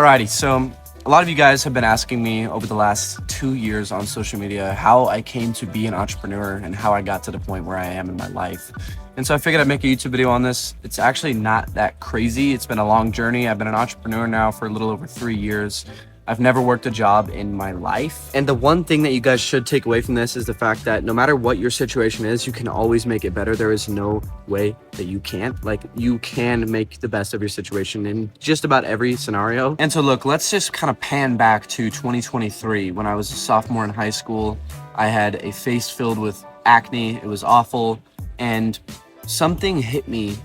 Alrighty, so a lot of you guys have been asking me over the last 2 years on social media how I came to be an entrepreneur and how I got to the point where I am in my life. And so I figured I'd make a YouTube video on this. It's actually not that crazy. It's been a long journey. I've been an entrepreneur now for a little over 3 years. I've never worked a job in my life. And the one thing that you guys should take away from this is the fact that no matter what your situation is, you can always make it better. There is no way that you can't. Like, you can make the best of your situation in just about every scenario. And so look, let's just kind of pan back to 2023 when I was a sophomore in high school. I had a face filled with acne. It was awful. And something hit me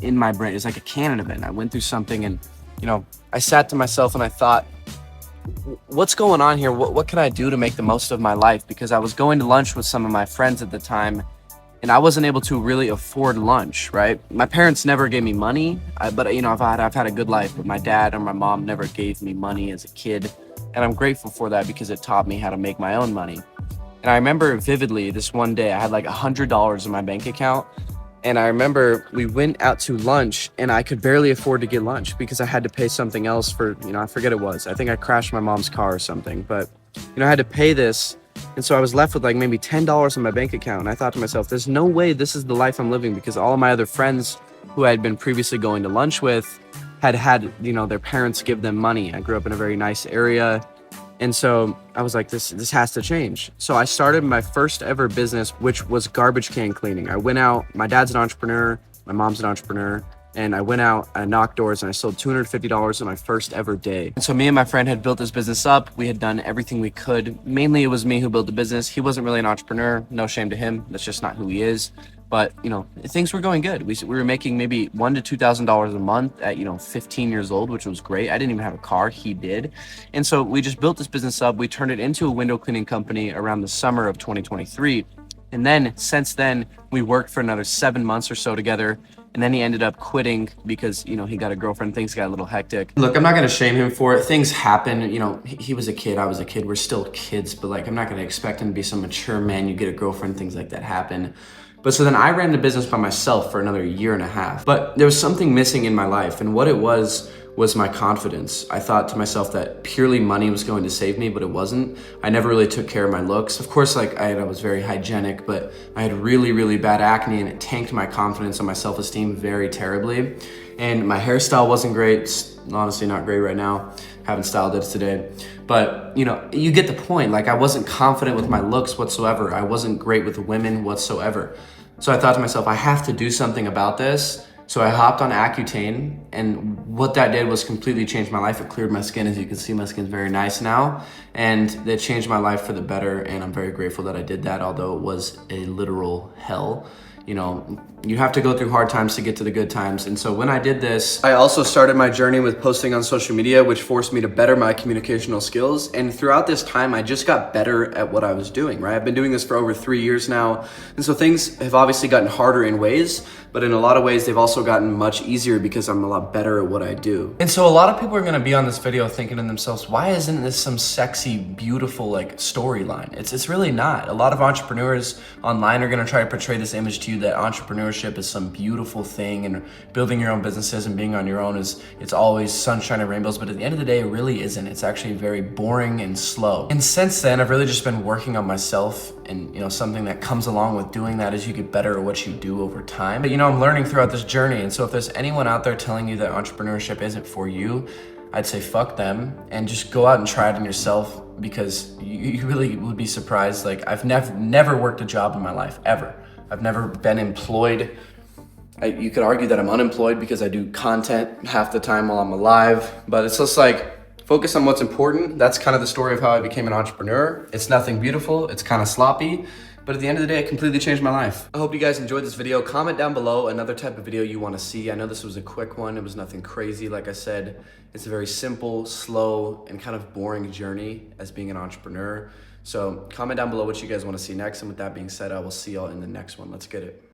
in my brain. It's like a cannon event. I went through something and, I sat to myself and I thought, what's going on here? What can I do to make the most of my life? Because I was going to lunch with some of my friends at the time and I wasn't able to really afford lunch, right? My parents never gave me money, but I've had a good life, but my dad or my mom never gave me money as a kid. And I'm grateful for that because it taught me how to make my own money. And I remember vividly this one day, I had like $100 in my bank account. And I remember we went out to lunch and I could barely afford to get lunch because I had to pay something else for, I forget it was. I think I crashed my mom's car or something, but, I had to pay this. And so I was left with like maybe $10 in my bank account. And I thought to myself, there's no way this is the life I'm living because all of my other friends who I had been previously going to lunch with had, their parents give them money. I grew up in a very nice area. And so I was like, this has to change. So I started my first ever business, which was garbage can cleaning. I went out, my dad's an entrepreneur, my mom's an entrepreneur, and I went out, I knocked doors, and I sold $250 on my first ever day. And so me and my friend had built this business up. We had done everything we could. Mainly it was me who built the business. He wasn't really an entrepreneur, no shame to him. That's just not who he is. But, things were going good. We were making maybe $1,000 to $2,000 a month at, 15 years old, which was great. I didn't even have a car. He did. And so we just built this business up. We turned it into a window cleaning company around the summer of 2023. And then since then, we worked for another 7 months or so together. And then he ended up quitting because, he got a girlfriend. Things got a little hectic. Look, I'm not going to shame him for it. Things happen. He was a kid. I was a kid. We're still kids. But, I'm not going to expect him to be some mature man. You get a girlfriend. Things like that happen. But so then I ran the business by myself for another 1.5 years. But there was something missing in my life. And what it was my confidence. I thought to myself that purely money was going to save me, but it wasn't. I never really took care of my looks. Of course, I was very hygienic, but I had really, really bad acne and it tanked my confidence and my self-esteem very terribly. And my hairstyle wasn't great. It's honestly not great right now. Haven't styled it today. But, you get the point. I wasn't confident with my looks whatsoever. I wasn't great with women whatsoever. So I thought to myself, I have to do something about this. So I hopped on Accutane, and what that did was completely change my life. It cleared my skin. As you can see, my skin's very nice now, and it changed my life for the better, and I'm very grateful that I did that, although it was a literal hell. You have to go through hard times to get to the good times. And so when I did this, I also started my journey with posting on social media, which forced me to better my communicational skills. And throughout this time, I just got better at what I was doing, right? I've been doing this for over 3 years now. And so things have obviously gotten harder in ways, but in a lot of ways, they've also gotten much easier because I'm a lot better at what I do. And so a lot of people are gonna be on this video thinking to themselves, why isn't this some sexy, beautiful storyline? It's really not. A lot of entrepreneurs online are gonna try to portray this image to you that entrepreneurship is some beautiful thing and building your own businesses and being on your own it's always sunshine and rainbows, but at the end of the day, it really isn't. It's actually very boring and slow. And since then, I've really just been working on myself, and something that comes along with doing that is you get better at what you do over time. But I'm learning throughout this journey, and so if there's anyone out there telling you that entrepreneurship isn't for you, I'd say fuck them and just go out and try it on yourself, because you really would be surprised. I've never worked a job in my life, ever. I've never been employed. You could argue that I'm unemployed because I do content half the time while I'm alive, but it's just focus on what's important. That's kind of the story of how I became an entrepreneur. It's nothing beautiful, it's kind of sloppy, but at the end of the day, it completely changed my life. I hope you guys enjoyed this video. Comment down below another type of video you want to see. I know this was a quick one. It was nothing crazy. Like I said, it's a very simple, slow, and kind of boring journey as being an entrepreneur. So comment down below what you guys want to see next. And with that being said, I will see y'all in the next one. Let's get it.